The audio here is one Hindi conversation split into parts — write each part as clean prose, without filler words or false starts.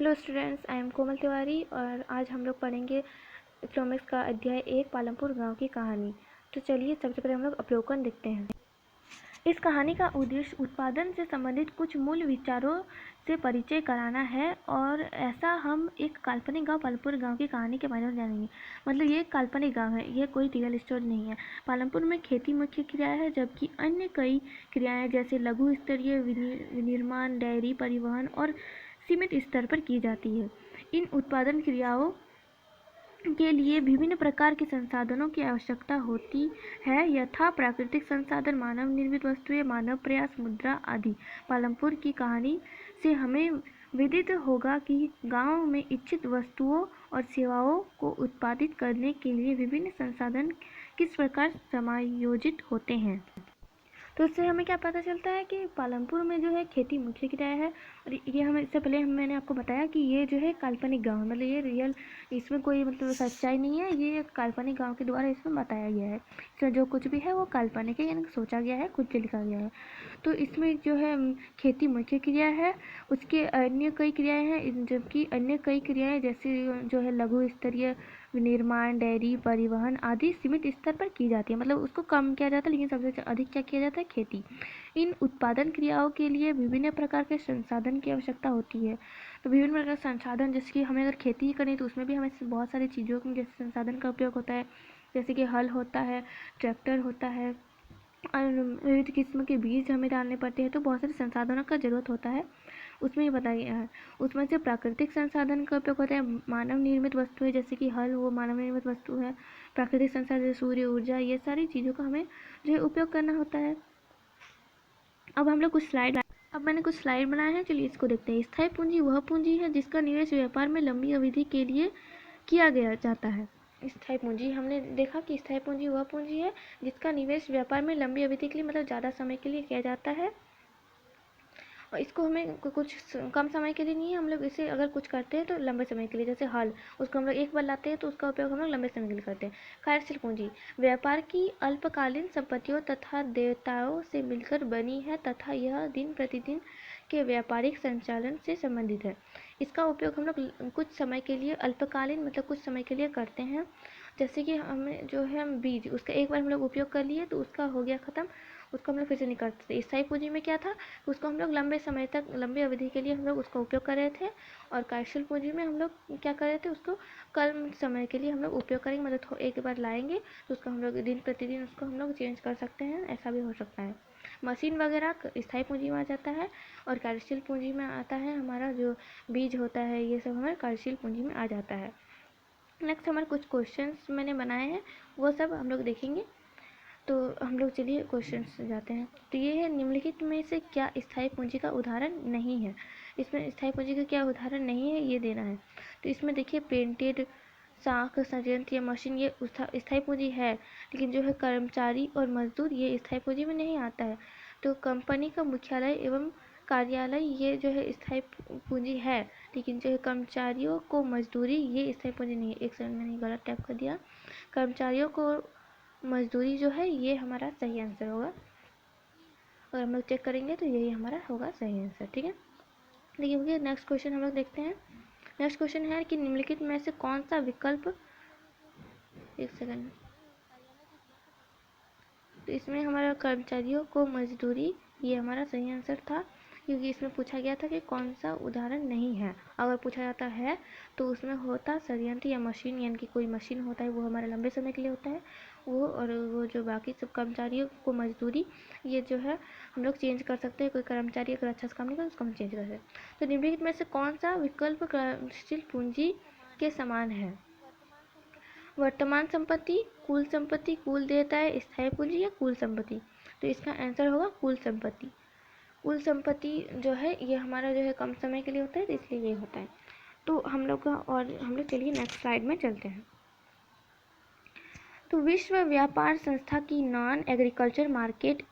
हेलो स्टूडेंट्स, आई एम कोमल तिवारी और आज हम लोग पढ़ेंगे इकोनॉमिक्स का अध्याय 1 पालमपुर गांव की कहानी। तो चलिए सबसे पहले हम लोग अवलोकन देखते हैं। इस कहानी का उद्देश्य उत्पादन से संबंधित कुछ मूल विचारों से परिचय कराना है और ऐसा हम एक काल्पनिक गांव पालमपुर गांव की कहानी के माध्यम से जानेंगे। मतलब ये एक काल्पनिक गांव है, ये कोई रियल स्टोरी नहीं है। पालमपुर में खेती मुख्य क्रिया है, जबकि अन्य कई क्रियाएं जैसे लघु स्तरीय विनिर्माण, डेयरी, परिवहन और सीमित स्तर पर की जाती है। इन उत्पादन क्रियाओं के लिए विभिन्न प्रकार के संसाधनों की आवश्यकता होती है, यथा प्राकृतिक संसाधन, मानव निर्मित वस्तुएं, मानव प्रयास, मुद्रा आदि। पालमपुर की कहानी से हमें विदित होगा कि गांव में इच्छित वस्तुओं और सेवाओं को उत्पादित करने के लिए विभिन्न संसाधन किस प्रकार समायोजित होते हैं। तो इससे हमें क्या पता चलता है कि पालमपुर में जो है खेती मुख्य क्रिया है। और ये हमें इससे पहले मैंने आपको बताया कि ये जो है काल्पनिक गांव है, मतलब ये रियल, इसमें कोई मतलब सच्चाई नहीं है, ये काल्पनिक गांव के द्वारा इसमें बताया गया है। इसमें जो कुछ भी है वो काल्पनिक है, यानी सोचा गया है, खुद से लिखा गया है। तो इसमें जो है खेती मुख्य क्रिया है, उसके अन्य कई क्रियाएँ हैं, जबकि अन्य कई क्रियाएँ जैसे जो है लघु स्तरीय विनिर्माण, डेयरी, परिवहन आदि सीमित स्तर पर की जाती है, मतलब उसको कम किया जाता है, लेकिन सबसे अधिक क्या किया जाता है, खेती। इन उत्पादन क्रियाओं के लिए विभिन्न प्रकार के संसाधन की आवश्यकता होती है। तो विभिन्न प्रकार के संसाधन, जैसे कि हमें अगर खेती ही करनी तो उसमें भी हमें बहुत सारी चीज़ों के जैसे संसाधन का उपयोग होता है, जैसे कि हल होता है, ट्रैक्टर होता है और विविध किस्म के बीज हमें डालने पड़ते हैं। तो बहुत सारे संसाधनों का ज़रूरत होता है, उसमें ही बताया गया है। उसमें से प्राकृतिक संसाधन का उपयोग होता है, मानव निर्मित वस्तुएं जैसे कि हल, वो मानव निर्मित वस्तु है। प्राकृतिक संसाधन जैसे सूर्य ऊर्जा, ये सारी चीज़ों का हमें जो है उपयोग करना होता है। अब हम लोग मैंने कुछ स्लाइड बनाए हैं, चलिए इसको देखते हैं। स्थायी पूंजी वह पूंजी है जिसका निवेश व्यापार में लंबी अवधि के लिए किया गया जाता है। स्थायी पूंजी, हमने देखा कि स्थायी पूंजी वह पूंजी है जिसका निवेश व्यापार में लंबी अवधि के लिए, मतलब ज़्यादा समय के लिए किया जाता है। और इसको हमें कुछ कम समय के लिए नहीं है, हम लोग इसे अगर कुछ करते हैं तो लंबे समय के लिए, जैसे हल, उसको हम लोग एक बार लाते हैं तो उसका उपयोग हम लोग लंबे समय के लिए करते हैं। कार्यशील पूंजी व्यापार की अल्पकालीन संपत्तियों तथा देयताओं से मिलकर बनी है तथा यह दिन प्रतिदिन के व्यापारिक संचालन से संबंधित है। इसका उपयोग हम लोग कुछ समय के लिए, अल्पकालीन मतलब कुछ समय के लिए करते हैं। जैसे कि हमें जो है हम बीज, उसका एक बार हम लोग उपयोग कर लिए तो उसका हो गया ख़त्म, उसको हम लोग फिर से नहीं करते। स्थायी पूंजी में क्या था, उसको हम लोग लंबे समय तक, लंबे अवधि के लिए हम लोग उसका उपयोग कर रहे थे। और कार्यशील पूंजी में हम लोग क्या कर रहे थे, उसको कम समय के लिए हम लोग उपयोग करेंगे, मतलब एक बार लाएंगे तो उसका हम लोग दिन प्रतिदिन उसको हम लोग चेंज कर सकते हैं, ऐसा भी हो सकता है। मशीन वगैरह स्थायी पूंजी में आ जाता है और कार्यशील पूंजी में आता है हमारा जो बीज होता है, ये सब हमारे कार्यशील पूंजी में आ जाता है। नेक्स्ट हमारे कुछ क्वेश्चंस मैंने बनाए हैं, वो सब हम लोग देखेंगे। तो हम लोग चलिए क्वेश्चन से जाते हैं। तो ये है, निम्नलिखित में से क्या स्थायी पूंजी का उदाहरण नहीं है। इसमें स्थायी पूंजी का क्या उदाहरण नहीं है ये देना है। तो इसमें देखिए, पेंटेड, साख, संयंत्र या मशीन, ये स्थायी पूंजी है, लेकिन जो है कर्मचारी और मजदूर ये स्थायी पूंजी में नहीं आता है। तो कंपनी का मुख्यालय एवं कार्यालय ये जो है स्थायी पूंजी है, लेकिन जो है कर्मचारियों को मजदूरी ये स्थायी पूंजी नहीं है। एक सेकंड, मैंने गलत टाइप कर दिया। कर्मचारियों को मजदूरी जो है ये हमारा सही आंसर होगा, और हम लोग चेक करेंगे तो यही हमारा होगा सही आंसर। ठीक है, देखिए नेक्स्ट क्वेश्चन हम लोग देखते हैं। नेक्स्ट क्वेश्चन है कि निम्नलिखित में से कौन सा विकल्प, एक सेकंड, तो इसमें हमारा कर्मचारियों को मजदूरी ये हमारा सही आंसर था, क्योंकि इसमें पूछा गया था कि कौन सा उदाहरण नहीं है। अगर पूछा जाता है तो उसमें होता संयंत्र या मशीन, यानी कि कोई मशीन होता है वो हमारे लंबे समय के लिए होता है वो, और वो जो बाकी सब कर्मचारियों को मजदूरी ये जो है हम लोग चेंज कर सकते हैं। कोई कर्मचारी अगर अच्छा से काम नहीं कर उसको हम चेंज कर सकते हैं। तो निम्नलिखित में से कौन सा विकल्प कार्यशील पूंजी के समान है। वर्तमान संपत्ति, कुल संपत्ति, कुल देयताएं, स्थायी पूंजी या कुल संपत्ति। तो इसका आंसर होगा कुल संपत्ति। कुल संपत्ति जो है ये हमारा जो है कम समय के लिए होता है, तो इसलिए ये होता है। तो हम लोग का, और हम लोग चलिए नेक्स्ट स्लाइड में चलते हैं। तो विश्व व्यापार संस्था की नॉन एग्रीकल्चर मार्केट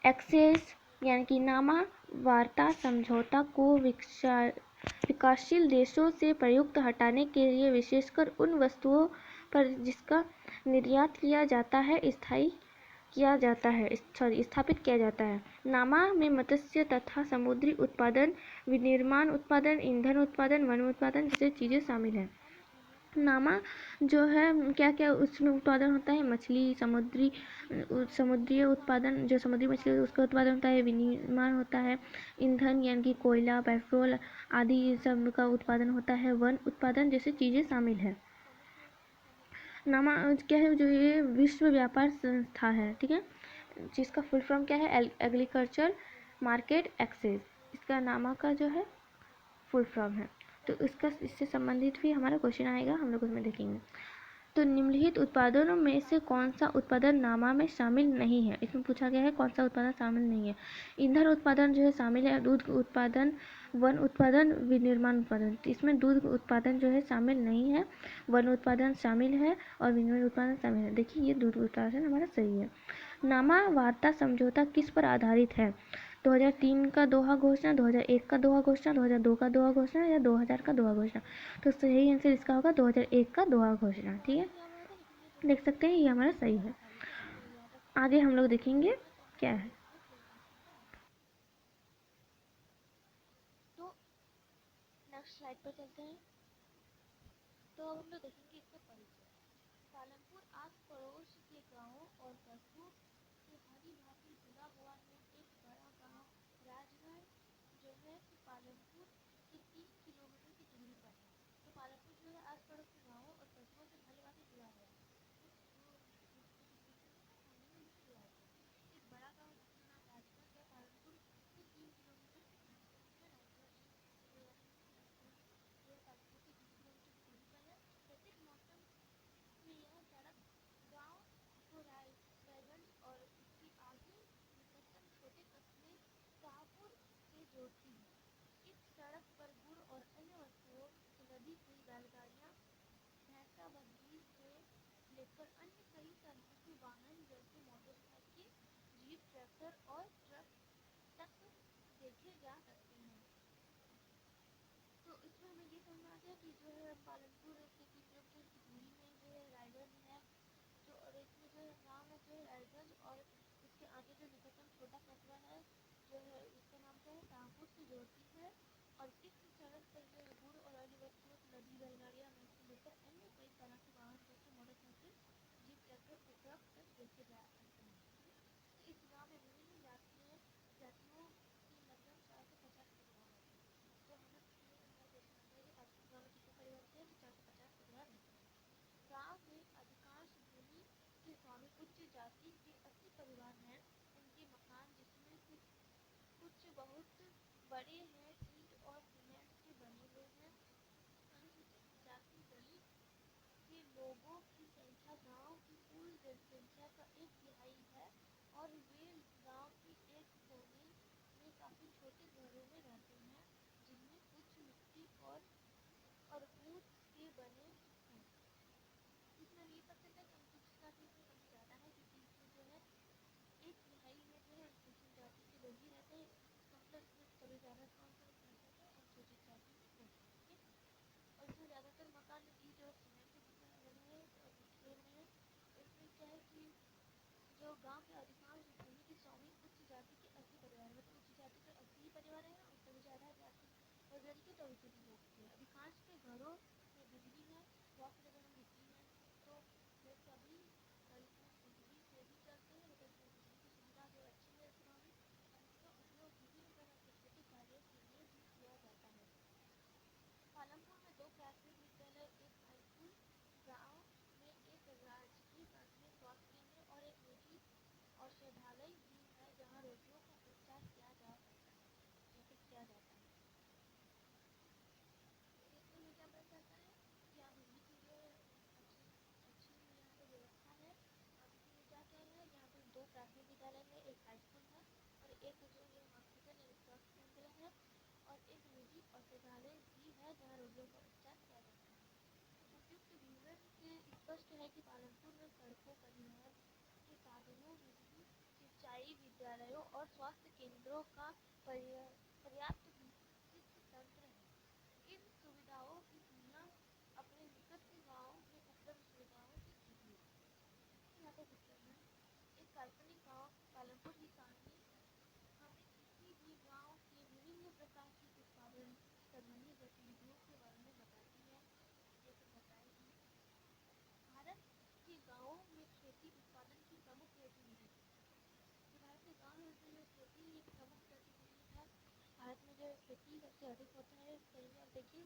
एक्सेस यानी कि नामा वार्ता समझौता को विकासशील देशों से प्रयुक्त हटाने के लिए विशेषकर उन वस्तुओं पर जिसका निर्यात किया जाता है स्थायी स्थापित किया जाता है। नामा में मत्स्य तथा समुद्री उत्पादन, विनिर्माण उत्पादन, ईंधन उत्पादन, वन उत्पादन जैसे चीज़ें शामिल हैं। नामा जो है क्या क्या उसमें उत्पादन होता है, मछली, समुद्री उत्पादन, जो समुद्री मछली उसका उत्पादन होता है, विनिर्माण होता है, ईंधन यानी कि कोयला, पेट्रोल आदि सब का उत्पादन होता है, वन उत्पादन जैसे चीज़ें शामिल है। नामा क्या है, जो ये विश्व व्यापार संस्था है, ठीक है, जिसका फुल फॉर्म क्या है, एग्रीकल्चर मार्केट एक्सेस, इसका नामा का जो है फुल फॉर्म है। तो इससे संबंधित भी हमारा क्वेश्चन आएगा, हम लोग उसमें देखेंगे। तो निम्नलिखित उत्पादनों में से कौन सा उत्पादन नामा में शामिल नहीं है? इसमें पूछा गया है कौन सा उत्पादन शामिल नहीं है। ईंधन उत्पादन जो है शामिल है, दूध उत्पादन, वन उत्पादन, विनिर्माण उत्पादन। तो इसमें दूध उत्पादन जो है शामिल नहीं है, वन उत्पादन शामिल है और विनिर्माण उत्पादन शामिल है। देखिए ये दूध उत्पादन हमारा सही है। नामा वार्ता समझौता किस पर आधारित है? 2003 का दोहा घोषणा, 2001 का दोहा घोषणा, 2002 का दोहा घोषणा या 2000 का दोहा घोषणा? तो सही आंसर इसका होगा 2001 का दोहा घोषणा, ठीक है, देख सकते हैं ये हमारा सही है। आगे हम लोग देखेंगे क्या है। तो नेक्स्ट स्लाइड पर चलते हैं। तो अब हम लोग देखेंगे इसका परिचय। पालनपुर आस पड़ोस के गांवों और कस्बों से भली भांति जुड़ा हुआ है। एक बड़ा गांव राजगढ़ जो है कि पालनपुर से 3 किलोमीटर की दूरी पर है। तो पालनपुर जो है आस पड़ोस के गांवों और कस्बों से भली भांति जुड़ा हुआ है। एक बड़ा गांव जिसका नाम राजगढ़ है, पालनपुर से 3 किलोमीटर की दूरी पर है। राजगढ़ जो पालनपुर से 3 किलोमीटर की दूरी पर है। प्रत्येक मौसम में यह सड़क गांव को रायगंज और उसके आगे निकटतम छोटे कस्बे शाहपुर से जोड़ती है। इस सड़क पर गुड़ और अन्य वस्तुओं से लदी हुई बैलगाड़ियां भैंसा बंधी से लेकर अन्य कई तरह के वाहन जैसे मोटरसाइकिल, जीप, ट्रैक्टर और ट्रक तक देखे जा सकते हैं। तो इसमें हमें ये समझ आ गया कि जो है पालनपुर से 3 किलोमीटर की दूरी में जो है रायगंज है, जो और इसमें जो है गाँव है जो है रायगंज और उसके आगे जो निकटतम छोटा कस्बा है जो है उसका नाम क्या है, शाहपुर से जोड़ती है। और इस सड़क पर जो है गुड़ और अन्य वस्तुओं से लदी बैलगाड़ियां से लेकर अन्य कई तरह के वाहन जैसे मोटरसाइकिल, जीप, ट्रैक्टर और ट्रक तक देखे जा सकते हैं। तो इस गाँव में विभिन्न जातियों के लगभग 450 परिवार रहते हैं। तो हमें हमारा क्वेश्चन आता है कि पालनपुर गाँव में कितने परिवार थे? तो 450 परिवार रहते हैं। गाँव में अधिकांश भूमि के स्वामी उच्च जाति के 80 परिवार हैं। उनके मकान जिसमें से कुछ बहुत बड़े हैं, ईंट और सीमेंट के बने हुए हैं। अनुसूचित जाति दलित के लोगों की संख्या गांव की कुल जनसंख्या का 1/3 है और वे गांव के एक कोने में काफी छोटे घरों में रहते हैं, जिनमें कुछ मिट्टी और ऊंट के बने हैं। इसमें ये पता चलता है कि अनुसूचित जाति में सबसे ज्यादा है, क्योंकि इसमें जो है 1/3 में जो है अनुसूचित जाति के लोग ही रहते हैं। मतलब इसमें सबसे ज्यादा कौन सा रहता है? अनुसूचित जाति के लोग, ठीक है। और इसमें ज्यादातर मकान ईंट और सीमेंट के बने हैं और मिट्टी के बने हैं। इसमें क्या है कि जो गांव के अधिकांश भूमि के स्वामी उच्च जाति के 80 परिवार, मतलब उच्च जाति के 80 परिवार हैं और सबसे ज्यादा जाति और जनसंख्या तो उच्च लोग की है। अधिकांश के घरों में बिजली है। बहुत अगर हम देखते हैं तो ये सभी बिजली से भी चलते हैं, मतलब बिजली की सुविधा जो अच्छी है इस गाँव में, और इसका उपयोग विभिन्न तरह के छोटे कार्यों के लिए भी किया जाता है। पालमपुर में 2 प्राथमिक विद्यालय, एक हाई स्कूल, गाँव में एक राजकीय प्राथमिक स्वास्थ्य केंद्र और एक निजी औषधालय भी है जहाँ रोगियों का उपचार किया जा सकता है या फिर किया जाता है। इसमें हमें क्या पता चलता है कि यहाँ बिजली की जो है अच्छी अच्छी यहाँ पे व्यवस्था है। और इसमें क्या क्या है, यहाँ पे 2 प्राथमिक विद्यालय है, एक हाई स्कूल है और एक जो है हॉस्पिटल या स्वास्थ्य केंद्र है और एक निजी औषधालय भी है जहाँ रोगियों का उपचार किया जाता है। उपयुक्त विवरण से स्पष्ट है कि पालनपुर में सड़कों, परिवहन के साधनों, बिजली, सिंचाई, विद्यालयों और स्वास्थ्य केंद्रों का पर्याप्त विकसित तंत्र है। इन सुविधाओं की तुलना अपने निकट के गाँव में उपलब्ध सुविधाओं से कीजिए। यहाँ पे कुछ करना है। एक काल्पनिक सामान्य गतिविधियों के बारे में बताती है। जैसे बताएगी, भारत के गांवों में खेती उत्पादन की प्रमुख गतिविधि है। तो भारत के गांव में जो खेती एक प्रमुख गतिविधि है। भारत में जो खेती सबसे अधिक होता है, कहीं आप देखिए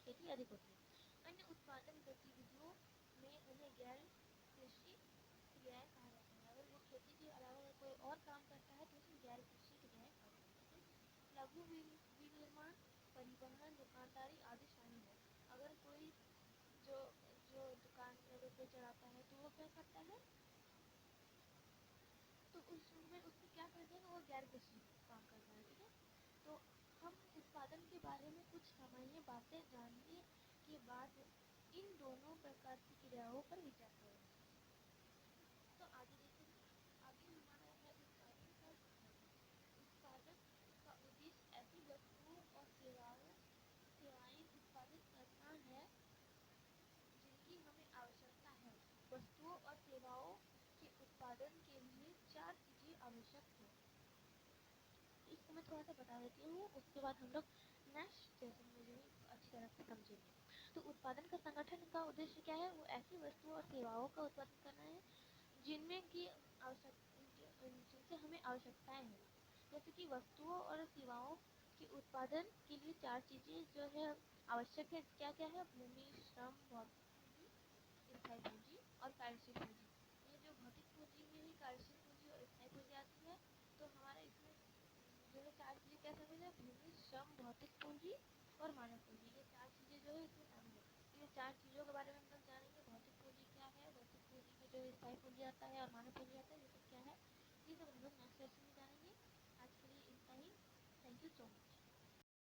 खेती अधिक होती है। अन्य उत्पादन गतिविधियों में उन्हें गैर कृषि क्रियाएं कहा जाता है। अगर वो खेती के अलावा कोई और काम करता है तो उसे गैर कृषि क्रियाएं कहा जाता है। लघु विनिर्माण, परिवहन, दुकानदारी आदि शामिल है। अगर कोई जो जो दुकान अगर कोई चलाता है तो वो क्या करता है, तो उसमें उसमें क्या करते हैं, वो गैर कृषि काम कर रहा है। ठीक है, तो हम उत्पादन के बारे में कुछ सामान्य बातें जानने के बाद इन दोनों प्रकार की क्रियाओं पर विचार करेंगे। तो आगे देखेंगे, आगे हमारा है उत्पादन का संगठन। उत्पादन का उद्देश्य ऐसी वस्तुओं और सेवाएं उत्पादित करना है जिनकी हमें आवश्यकता है। वस्तुओं और सेवाओं के उत्पादन के लिए चार चीजें आवश्यक है। इसको मैं थोड़ा सा बता देती हूँ, उसके बाद हम लोग नेक्स्ट सेशन में जो है इसको अच्छी तरह से समझेंगे। तो उत्पादन का संगठन का उद्देश्य क्या है, वो ऐसी वस्तुओं और सेवाओं का उत्पादन करना है जिनमें की जिनसे हमें आवश्यकताएं हैं। जैसे कि वस्तुओं और सेवाओं के उत्पादन के लिए चार चीजें जो है आवश्यक है। क्या क्या है, भूमि, श्रम, भौतिक पूंजी, स्थायी पूंजी और कार्यशील पूंजी। ये जो भौतिक पूंजी में ही कार्यशील पूंजी और स्थायी पूंजी आती है। तो हमारा इसमें जो है चार चीजें क्या शामिल है, भूमि, श्रम, भौतिक पूंजी और मानव पूंजी। ये चार चीजें जो है इसमें शामिल है। तो ये चार चीजों के बारे में हम लोग जानेंगे। भौतिक पूंजी क्या है, भौतिक पूंजी में जो स्थायी पूंजी आता है और मानव पूंजी आता है, ये सब क्या है, ये सब हम लोग नेक्स्ट सेशन में जानेंगे। आज के लिए इतना ही। Thank you so much.